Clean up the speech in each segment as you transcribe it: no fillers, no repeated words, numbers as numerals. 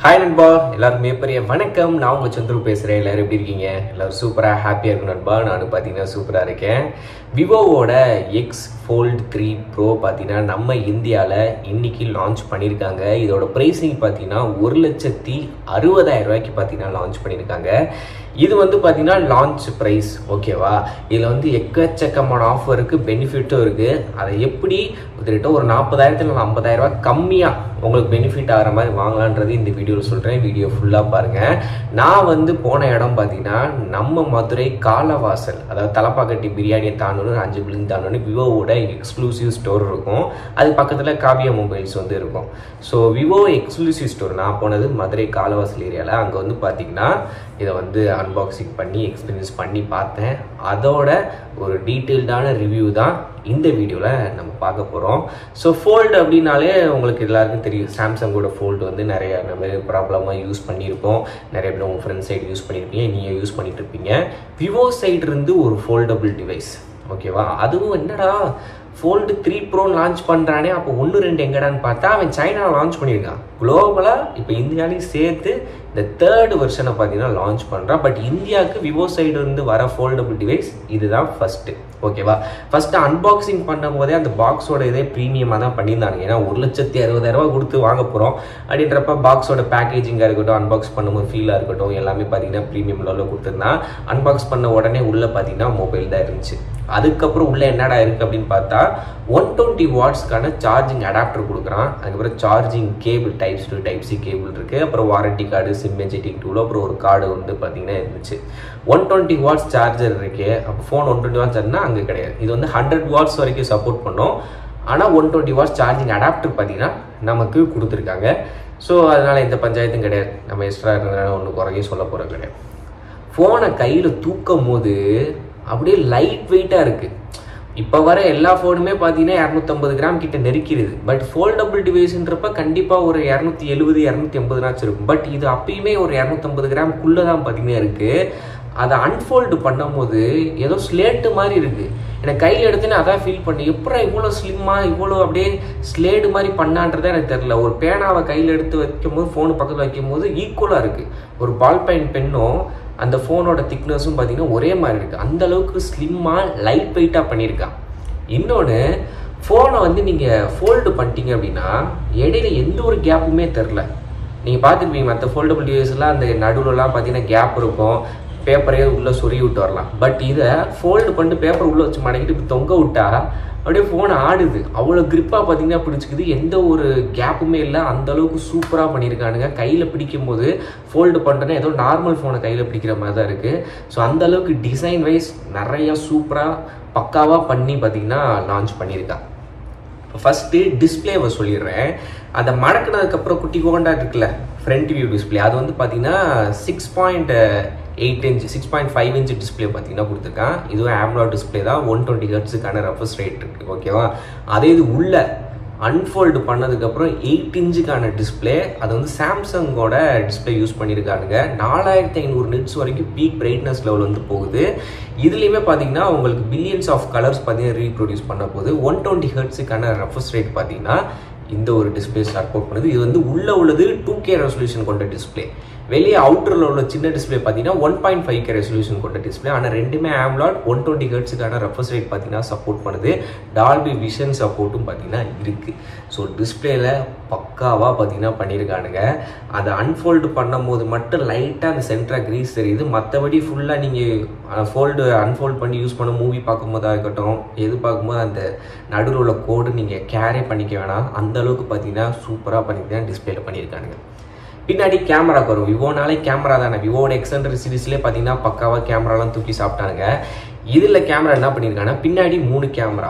Hi நண்பா, எல்லாருக்குமே பெரிய வணக்கம். நான் உங்கள் சந்துரு பேசுகிறேன். எல்லோரும் எப்படி இருக்கீங்க? எல்லோரும் சூப்பராக ஹாப்பியாக இருக்கும் நண்பா. நானும் பார்த்தீங்கன்னா சூப்பராக இருக்கேன். விவோவோட எக்ஸ் ஃபோல்ட் 3 ப்ரோ பார்த்தீங்கன்னா நம்ம இந்தியாவில் இன்னைக்கு லான்ச் பண்ணியிருக்காங்க. இதோட ப்ரைஸிங் பார்த்தீங்கன்னா 1,60,000 ரூபாய்க்கு பார்த்தீங்கன்னா லான்ச் பண்ணியிருக்காங்க. இது வந்து பார்த்தீங்கன்னா லான்ச் ப்ரைஸ், ஓகேவா? இதில் எக்கச்சக்கமான ஆஃபர் இருக்குது, பெனிஃபிட்டும் இருக்குது. அதை எப்படி கிட்டத்தட்ட ஒரு 40,000 இல்லை 50,000 ரூபாய் கம்மியாக உங்களுக்கு பெனிஃபிட் ஆகிற மாதிரி வாங்கலான்றது இந்த வீடியோவில் சொல்கிறேன். வீடியோ ஃபுல்லாக பாருங்கள். நான் போன இடம் பார்த்தீங்கன்னா நம்ம மதுரை காலவாசல், அதாவது தலப்பாக்கட்டி பிரியாணியை தாண்டணும் 5 பில்டிங் தாண்டணும் விவோவோட எக்ஸ்க்ளூசிவ் ஸ்டோர் இருக்கும். அது பக்கத்தில் காவியா மொபைல்ஸ் இருக்கும். ஸோ விவோ எக்ஸ்க்ளூசிவ் ஸ்டோர் நான் போனது மதுரை காலவாசல் ஏரியாவில். அங்கே பார்த்தீங்கன்னா இதை அன்பாக்சிங் பண்ணி எக்ஸ்பீரியன்ஸ் பண்ணி பார்த்தேன். அதோட ஒரு டீட்டெயில்டான ரிவ்யூ தான் இந்த வீடியோவில் நம்ம பார்க்க போகிறோம். ஸோ ஃபோல்டு அப்படின்னாலே உங்களுக்கு எல்லாருக்கும் தெரியும், சாம்சங்கோட ஃபோல்டு நிறைய நம்ம ப்ராப்ளமாக யூஸ் பண்ணியிருப்போம். நிறைய பேர் உங்கள் ஃப்ரெண்ட் சைடு யூஸ் பண்ணியிருப்பீங்க, நீங்கள் யூஸ் பண்ணிட்டு இருப்பீங்க. விவோ சைடு இருந்து ஒரு ஃபோல்டபுள் டிவைஸ், ஓகேவா? அதுவும் என்னடா ஃபோல்டு 3 ப்ரோ லான்ச் பண்ணுறானே, அப்போ 1-2 எங்கடான்னு பார்த்தா அவன் சைனாவில் லான்ச் பண்ணியிருக்கான். குளோபலாக இப்போ இந்தியாவிலையும் சேர்த்து இந்த 3rd வெர்ஷனை பார்த்தீங்கன்னா லான்ச் பண்ணுறான். பட் இந்தியாவுக்கு விவோ சைடு இருந்து வர ஃபோல்டபுள் டிவைஸ் இதுதான் ஃபஸ்ட்டு, ஓகேவா? ஃபஸ்ட்டு அன்பாக்சிங் பண்ணும் போதே அந்த பாக்ஸோட இதே ப்ரீமியமாக தான் பண்ணியிருந்தாங்க. ஏன்னா 1,60,000 ரூபா கொடுத்து வாங்க போகிறோம் அப்படின்றப்ப பாக்ஸோட பேக்கேஜிங்காக இருக்கட்டும், அன்பாக்ஸ் பண்ணும்போது ஃபீலாக இருக்கட்டும், எல்லாமே பார்த்தீங்கன்னா ப்ரீமியம் லெவலில் கொடுத்துருந்தான். அன்பாக்ஸ் பண்ண உடனே உள்ளே பார்த்தீங்கன்னா மொபைல் தான் இருந்துச்சு. அதுக்கப்புறம் உள்ளே என்னடா இருக்குது அப்படின்னு பார்த்தா 120 வாட்ஸ்க்கான சார்ஜிங் அடாப்டர் கொடுக்குறான். அதுக்கப்புறம் charging cable types to type C cable இருக்குது. அப்புறம் வாரண்டி கார்டு, சிம்மெஜெட்டிக் டூல், அப்புறம் ஒரு கார்டு பார்த்தீங்கன்னா இருந்துச்சு. 120 வாட்ஸ் சார்ஜர் இருக்கு. அப்போ ஃபோன் 120 வாட்ஸ் சார்ஜர்னா அங்கே கிடையாது. இது 100 வாட்ஸ் வரைக்கும் சப்போர்ட் பண்ணோம். ஆனால் 120 வாட்ஸ் சார்ஜிங் அடாப்டர் பார்த்தீங்கன்னா நமக்கு கொடுத்துருக்காங்க. ஸோ அதனால் எந்த பஞ்சாயத்தும் கிடையாது. நம்ம எக்ஸ்ட்ரா இருக்கிறதுனால ஒன்று குறையும் சொல்ல போகிறது கிடையாது. ஃபோனை கையில் தூக்கும் போது அப்படியே லைட் வெயிட்டாக இருக்குது. இப்போ வர எல்லா ஃபோனுமே பார்த்தீங்கன்னா 250 கிராம் கிட்ட நெருக்கிறது. பட் ஃபோல்டபுள் டிவைஸ்ன்றப்ப கண்டிப்பாக ஒரு 270 280 இருக்கும். பட் இது அப்பயுமே ஒரு 250 கிராம்குள்ளே தான் பார்த்தீங்கன்னா இருக்குது. அதை அன்ஃபோல்டு பண்ணும் போது ஏதோ ஸ்லேட்டு மாதிரி இருக்குது. எனக்கு கையில் எடுத்துன்னு அதான் ஃபீல் பண்ணி, எப்பறம் இவ்வளோ ஸ்லிம்மாக இவ்வளோ அப்படியே ஸ்லேடு மாதிரி பண்ணான்றதே எனக்கு தெரில. ஒரு பேனாவை கையில் எடுத்து வைக்கும் போது, ஃபோனு பக்கத்தில் வைக்கும் போது ஈக்குவலாக இருக்குது. ஒரு பால் பாயிண்ட் பென்னும் அந்த ஃபோனோட திக்னஸும் பார்த்தீங்கன்னா ஒரே மாதிரி இருக்குது. அந்த அளவுக்கு ஸ்லிம்மாக லைட் வெயிட்டாக பண்ணியிருக்கான். இன்னொன்று, ஃபோனை நீங்கள் ஃபோல்டு பண்ணிட்டீங்க அப்படின்னா இடையில எந்த ஒரு கேப்புமே தெரில. நீங்கள் பார்த்துருப்பீங்க மற்ற ஃபோல்டபுள் டிவைஸ்லாம் அந்த நடுவுலலாம் பார்த்தீங்கன்னா கேப் இருக்கும், பேப்பரையே உள்ளே சொருகி விட்டு வரலாம். பட் இதை ஃபோல்டு பண்ணிட்டு பேப்பர் உள்ளே வச்சு மடக்கிட்டு இப்படி தொங்க விட்டா அப்படியே ஃபோன் ஆடுது. அவ்வளோ கிரிப்பாக பார்த்தீங்கன்னா பிடிச்சிக்குது. எந்த ஒரு கேப்புமே இல்லை. அந்தளவுக்கு சூப்பராக பண்ணியிருக்கானுங்க. கையில் பிடிக்கும் போது ஃபோல்டு பண்ணுறேன்னா ஏதோ நார்மல் ஃபோனை கையில் பிடிக்கிற மாதிரி தான் இருக்குது. ஸோ அந்தளவுக்கு டிசைன் வைஸ் நிறையா சூப்பராக பக்காவாக பண்ணி பார்த்தீங்கன்னா லான்ச் பண்ணியிருக்கான். ஃபஸ்ட்டு டிஸ்பிளேவை சொல்லிடுறேன். அதை மடக்கினதுக்கப்புறம் குட்டி கோண்டா இருக்குல்ல ஃப்ரண்ட் வியூ டிஸ்பிளே, அது பார்த்தீங்கன்னா 6.8 இன்ச் 6.5 இன்ச் டிஸ்பிளே பார்த்தீங்கன்னா கொடுத்துருக்கான். இதுவும் AMOLED டிஸ்பிளே தான். 120 ஹெர்ட்ஸுக்கான ரெஃப்ரெஷ் ரேட் இருக்குது, ஓகேவா? அதே இது உள்ள அன்ஃபோல்டு பண்ணதுக்கப்புறம் 8 இன்ச்சுக்கான டிஸ்பிளே, அது சாம்சங்கோட டிஸ்பிளே யூஸ் பண்ணியிருக்கானுங்க. 4500 நிட்ஸ் வரைக்கும் பீக் பிரைட்னஸ் லெவல் போகுது. இதுலேயுமே பார்த்தீங்கன்னா உங்களுக்கு பில்லியன்ஸ் ஆஃப் கலர்ஸ் பார்த்தீங்கன்னா ரீப்ரொடியூஸ் பண்ண போகுது. 120 ஹெர்ட்ஸுக்கான ரெஃப்ரெஷ் ரேட் பார்த்தீங்கன்னா இந்த ஒரு டிஸ்பிளே சப்போர்ட் பண்ணுது. இது உள்ளே உள்ளது 2K ரெசல்யூஷன் கொண்ட டிஸ்பிளே. வெளியே அவுட்டரில் உள்ள சின்ன டிஸ்பிளே பார்த்தீங்கன்னா 1.5K ரெசல்யூஷன் கொண்ட டிஸ்பிளே. ஆனால் ரெண்டுமே AMOLED 120 ஹெர்ட்ஸுக்கான ரெஃப்ரெஷ் ரேட் பார்த்தீங்கன்னா சப்போர்ட் பண்ணுது. டால்பி விஷன் சப்போர்ட்டும் பார்த்தீங்கன்னா இருக்குது. ஸோ டிஸ்பிளேல பக்காவாக பார்த்தீங்கன்னா பண்ணியிருக்கானுங்க. அதை அன்ஃபோல்டு பண்ணும் போது மட்டும் லைட்டாக அந்த சென்டராக கிரீஸ் தெரியுது. மற்றபடி ஃபுல்லாக நீங்கள் அன்ஃபோல்டு பண்ணி யூஸ் பண்ண மூவி பார்க்கும்போதாக இருக்கட்டும், எது பார்க்கும்போது அந்த நடுவில் உள்ள கோடு நீங்கள் கேரே பண்ணிக்க வேணாம். அந்தளவுக்கு பார்த்தீங்கன்னா சூப்பராக பண்ணிட்டு டிஸ்பிளேல பண்ணியிருக்கானுங்க. பின்னாடி கேமராக்கு வரும். விவோனாலே கேமரா தானே. விவோட X100 சீரீஸ்லேயே பார்த்தீங்கன்னா பக்காவாக கேமராலாம் தூக்கி சாப்பிட்டானுங்க. இதில் கேமரா என்ன பண்ணியிருக்காங்கன்னா பின்னாடி 3 கேமரா.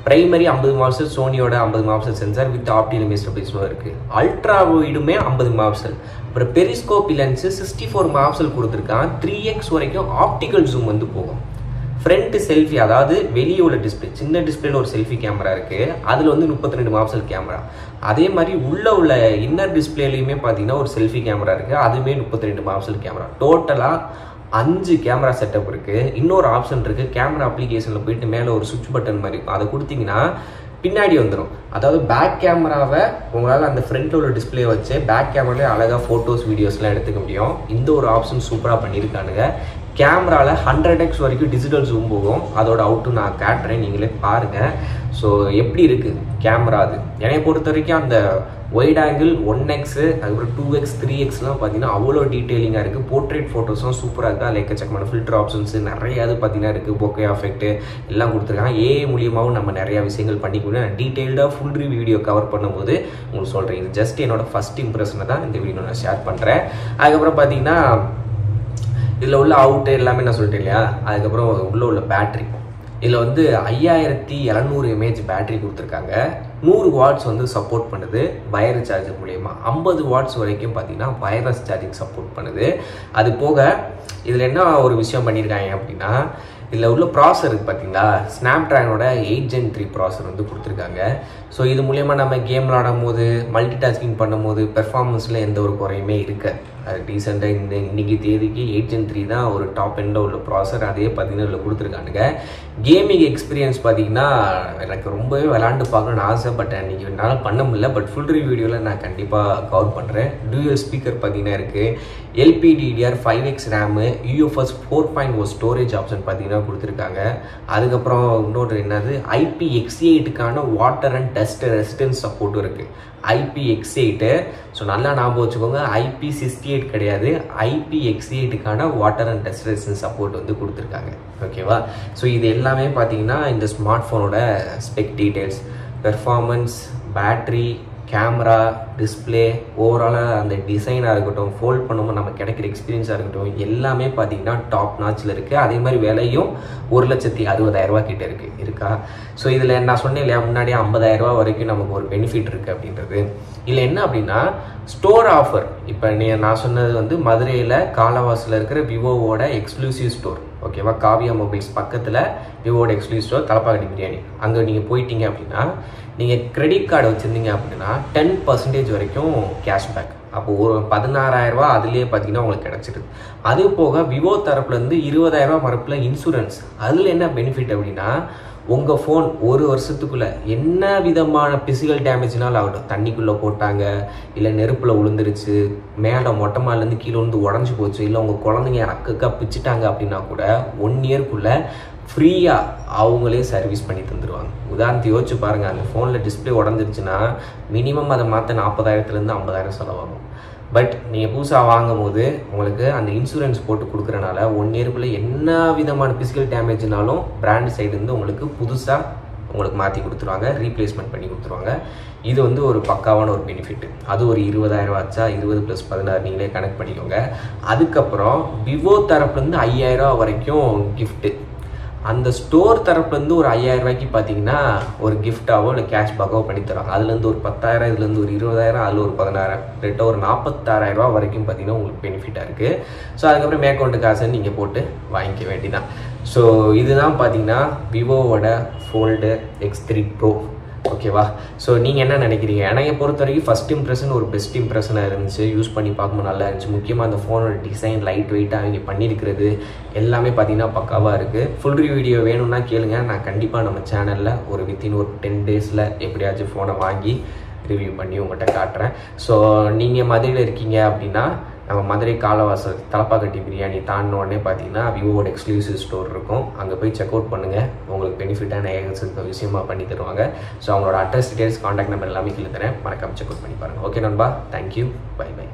பிரைமரி 50 மெகாபிக்சல், சோனியோட 50 megapixel sensor with optical image ஸ்டெபிலைசரும் இருக்குது. அல்ட்ரா வைடுமே 50 மெகாபிக்சல். அப்புறம் பெரிஸ்கோப் லென்ஸு 64 மெகாபிக்சல் கொடுத்துருக்கான். 3x வரைக்கும் ஆப்டிகல் ஜூம் போகும். ஃப்ரண்ட் செல்ஃபி, அதாவது வெளியே உள்ள டிஸ்பிளே, சின்ன டிஸ்பிளேல ஒரு செல்ஃபி கேமரா இருக்குது. அதில் 32 மெகாபிக்சல் கேமரா. அதே மாதிரி உள்ள இன்னர் டிஸ்பிளேலையுமே பார்த்தீங்கன்னா ஒரு செல்ஃபி கேமரா இருக்குது. அதுவுமே 32 மெகாபிக்சல் கேமரா. டோட்டலாக 5 கேமரா செட்டப் இருக்குது. இன்னொரு ஆப்ஷன் இருக்குது. கேமரா அப்ளிகேஷனில் போயிட்டு மேலே ஒரு சுவிட்ச் பட்டன் மாதிரி இருக்கும். அதை கொடுத்தீங்கன்னா பின்னாடி வந்துடும். அதாவது பேக் கேமராவை உங்களால் அந்த ஃப்ரண்ட்டில் உள்ள டிஸ்பிளே வச்சு பேக் கேமராலே அழகாக ஃபோட்டோஸ் வீடியோஸ்லாம் எடுத்துக்க முடியும். இந்த ஒரு ஆப்ஷன் சூப்பராக பண்ணியிருக்கானுங்க. கேமராவில் 100x வரைக்கும் டிஜிட்டல் ஜூம் போகும். அதோட அவுட்டு நான் காட்டுறேன், நீங்களே பாருங்கள். ஸோ எப்படி இருக்குது கேமரா? அது என்னை பொறுத்த வரைக்கும் அந்த ஒயிட் ஆங்கிள் 1x அதுக்கப்புறம் 2x 3xலாம் பார்த்தீங்கன்னா அவ்வளோ டீட்டெயிலிங்காக இருக்குது. போர்ட்ரேட் ஃபோட்டோஸும் சூப்பராக இருக்குது. அதில் எக்கச்சக்கமான ஃபில்டர் ஆப்ஷன்ஸு நிறைய அது பார்த்தீங்கன்னா இருக்குது. போக்கே எஃபெக்ட் எல்லாம் கொடுத்துருக்காங்க. ஏஐ மூலியமாகவும் நம்ம நிறையா விஷயங்கள் பண்ணிக்கணும். நான் டீட்டெயில்டாக ஃபுல் வீடியோ கவர் பண்ணும்போது உங்களுக்கு சொல்கிறேன். இது ஜஸ்ட் என்னோட ஃபஸ்ட் இம்ப்ரெஷனை தான் இந்த வீடியோ நான் ஷேர் பண்ணுறேன். அதுக்கப்புறம் பார்த்தீங்கன்னா இதில் உள்ள அவுட்டு எல்லாமே நான் சொல்லிட்டேன் இல்லையா. அதுக்கப்புறம் உள்ள பேட்ரி, இதில் வந்து 5700 mAh பேட்டரி கொடுத்துருக்காங்க. 100 வாட்ஸ் வந்து சப்போர்ட் பண்ணுது வயர் சார்ஜர் மூலயமா. 50 வாட்ஸ் வரைக்கும் பார்த்தீங்கன்னா வயர்லெஸ் சார்ஜிங் சப்போர்ட் பண்ணுது. அது போக இதில் என்ன ஒரு விஷயம் பண்ணியிருக்காங்க அப்படின்னா, இதில் உள்ள ப்ராசர் இருக்குது பார்த்தீங்களா, ஸ்னாப்ட்ராகனோட 8 Gen 3 ப்ராசர் வந்து கொடுத்துருக்காங்க. ஸோ இது மூலயமா நம்ம கேம் விளாடும் போது மல்டி டாஸ்கிங் பண்ணும் போது பெர்ஃபார்மன்ஸில் எந்த ஒரு குறையுமே இருக்காது. அது டீசெண்டாக இன்னைக்கு தேதிக்கு 8 Gen 3 தான் ஒரு டாப் எண்டில் உள்ள ப்ராசர். அதே பார்த்தீங்கன்னா இதில் கொடுத்துருக்கானுங்க. கேமிங் எக்ஸ்பீரியன்ஸ் பார்த்தீங்கன்னா எனக்கு ரொம்பவே விளாண்டு பார்க்கணும்னு ஆசை. பட் அன்றைக்கி என்னால் பண்ண முடியல. பட் ஃபுல் வீடியோவில் நான் கண்டிப்பாக கவர் பண்ணுறேன். டூயல் ஸ்பீக்கர் பார்த்தீங்கன்னா இருக்குது. LPDDR 5x RAM, UFS 4.0 storage option பார்த்தீங்கன்னா கொடுத்துருக்காங்க. அதுக்கப்புறம் இன்னொரு என்னது IPX8க்கான வாட்டர் அண்ட் டஸ்ட் ரெசிஸ்டன்ஸ் சப்போர்ட்டும் இருக்குது. IPX8. ஸோ நல்லா ஞாபகம் வச்சுக்கோங்க, IP68 கிடையாது, IPX8க்கான water and dust resistance support வந்து கொடுத்துருக்காங்க. ஓகேவா? ஸோ இது எல்லாமே பார்த்தீங்கன்னா இந்த ஸ்மார்ட் ஃபோனோட spec details, performance, battery, camera, display, ஓவராலாக அந்த டிசைனாக இருக்கட்டும், ஃபோல்ட் பண்ணும்போது நம்ம கிடைக்கிற எக்ஸ்பீரியன்ஸாக இருக்கட்டும், எல்லாமே பார்த்தீங்கன்னா டாப் நாச்சில் இருக்குது. அதே மாதிரி விலையும் 1,60,000 கிட்ட இருக்கா. ஸோ இதில் நான் சொன்னேன் இல்லையா முன்னாடியே 50,000 வரைக்கும் நமக்கு ஒரு பெனிஃபிட் இருக்குது அப்படின்றது. இதில் என்ன அப்படின்னா ஸ்டோர் ஆஃபர். இப்போ நான் சொன்னது வந்து மதுரையில் காலவாசில் இருக்கிற விவோவோட எக்ஸ்க்ளூசிவ் ஸ்டோர். ஓகேவா? காவியா மொபைல்ஸ் பக்கத்தில் விவோட எக்ஸ்க்ளூசிவ் ஸ்டோர் தலப்பாக்கட்டி பிரியாணி. அங்கே நீங்கள் போயிட்டீங்க அப்படின்னா, நீங்கள் கிரெடிட் கார்டு வச்சுருந்தீங்க அப்படின்னா 10% வரைக்கும் கேஷ்பேக். அப்போது ஒரு 16,000 அதுலேயே பார்த்தீங்கன்னா உங்களுக்கு கிடச்சிடுது. அது போக விவோ தரப்புலேருந்து 20,000 மரப்பில் இன்சூரன்ஸ். அதில் என்ன பெனிஃபிட் அப்படின்னா, உங்கள் ஃபோன் ஒரு வருஷத்துக்குள்ளே என்ன விதமான பிசிக்கல் டேமேஜ்னாலும் ஆகட்டும், தண்ணிக்குள்ளே போட்டாங்க, இல்லை நெருப்பில் விழுந்துருச்சு, மேலே மொட்டை மாலேருந்து கீழே வந்து உடஞ்சி போச்சு, இல்லை உங்கள் குழந்தைங்க அக்கா பிச்சுட்டாங்க அப்படின்னா கூட 1 இயர்க்குள்ளே ஃப்ரீயாக அவங்களே சர்வீஸ் பண்ணி தந்துடுவாங்க. உதாரணத்தை யோசிச்சு பாருங்கள், அந்த ஃபோனில் டிஸ்பிளே உடஞ்சிருச்சுன்னா மினிமம் அதை மாற்ற 40,000 50,000 செலவாகும். பட் நீங்கள் புதுசாக வாங்கும் போது உங்களுக்கு அந்த இன்சூரன்ஸ் போட்டு கொடுக்குறனால 1 இயர்க்குள்ளே என்ன விதமான ஃபிசிக்கல் டேமேஜ்னாலும் பிராண்ட் சைடுலேருந்து உங்களுக்கு புதுசாக உங்களுக்கு மாற்றி கொடுத்துருவாங்க, ரீப்ளேஸ்மெண்ட் பண்ணி கொடுத்துருவாங்க. இது வந்து ஒரு பக்காவான ஒரு பெனிஃபிட். அது ஒரு 20,000 ஆச்சா, 20 + 16 நீங்களே கனெக்ட் பண்ணிக்கோங்க. அதுக்கப்புறம் விவோ தரப்புலேருந்து 5,000 வரைக்கும் கிஃப்ட்டு. அந்த ஸ்டோர் தரப்புலேருந்து ஒரு 5,000 பார்த்தீங்கன்னா ஒரு கிஃப்டாவோ இல்லை கேஷ்பேக்கோ பண்ணி தருவாங்க. அதுலேருந்து ஒரு 10,000, இதுலேருந்து ஒரு 20,000, அதில் ஒரு 16,000, ரெட்டாக ஒரு 46,000 வரைக்கும் பார்த்தீங்கன்னா உங்களுக்கு பெனிஃபிட்டாக இருக்குது. ஸோ அதுக்கப்புறம் மேற்கொண்டு காசு நீங்கள் போட்டு வாங்கிக்க வேண்டியதான். ஸோ இதுதான் பார்த்தீங்கன்னா விவோவோட ஃபோல்டு X3 Pro. ஓகேவா? ஸோ நீங்கள் என்ன நினைக்கிறீங்க? என்னையை பொறுத்த வரைக்கும் ஃபஸ்ட் இம்ப்ரெஷன் ஒரு பெஸ்ட் இம்ப்ரெஷனாக இருந்துச்சு. யூஸ் பண்ணி பார்க்கும்போது நல்லா இருந்துச்சு. முக்கியமாக அந்த ஃபோனோட டிசைன், லைட் வெயிட்டாக அவங்க பண்ணியிருக்கிறது எல்லாமே பார்த்தீங்கன்னா பக்காவாக இருக்குது. ஃபுல் வீடியோ வேணும்னா கேளுங்க, நான் கண்டிப்பாக நம்ம சேனலில் ஒரு வித்தின் ஒரு 10 டேஸில் எப்படியாச்சும் ஃபோனை வாங்கி ரிவ்யூ பண்ணி உங்கள்கிட்ட காட்டுறேன். ஸோ நீங்கள் மதுரையில் இருக்கீங்க அப்படின்னா நம்ம மதுரை காலவாசல் தலப்பாக்கட்டி பிரியாணி தாண்டின உடனே பார்த்தீங்கன்னா விவோட எக்ஸ்க்ளூசிவ் ஸ்டோர் இருக்கும். அங்கே போய் செக் அவுட் பண்ணுங்கள். உங்களுக்கு பெனிஃபிட்டான ஏகப்பட்ட விஷயமா பண்ணி தருவாங்க. ஸோ அவங்களோட அட்ரஸ், டீடைல்ஸ், கான்டாக்ட் நம்பர் எல்லாமே கீழே தரேன். மறக்காம செக் அவுட் பண்ணி பாருங்கள். ஓகே நண்பா, தேங்க்யூ, பை பை.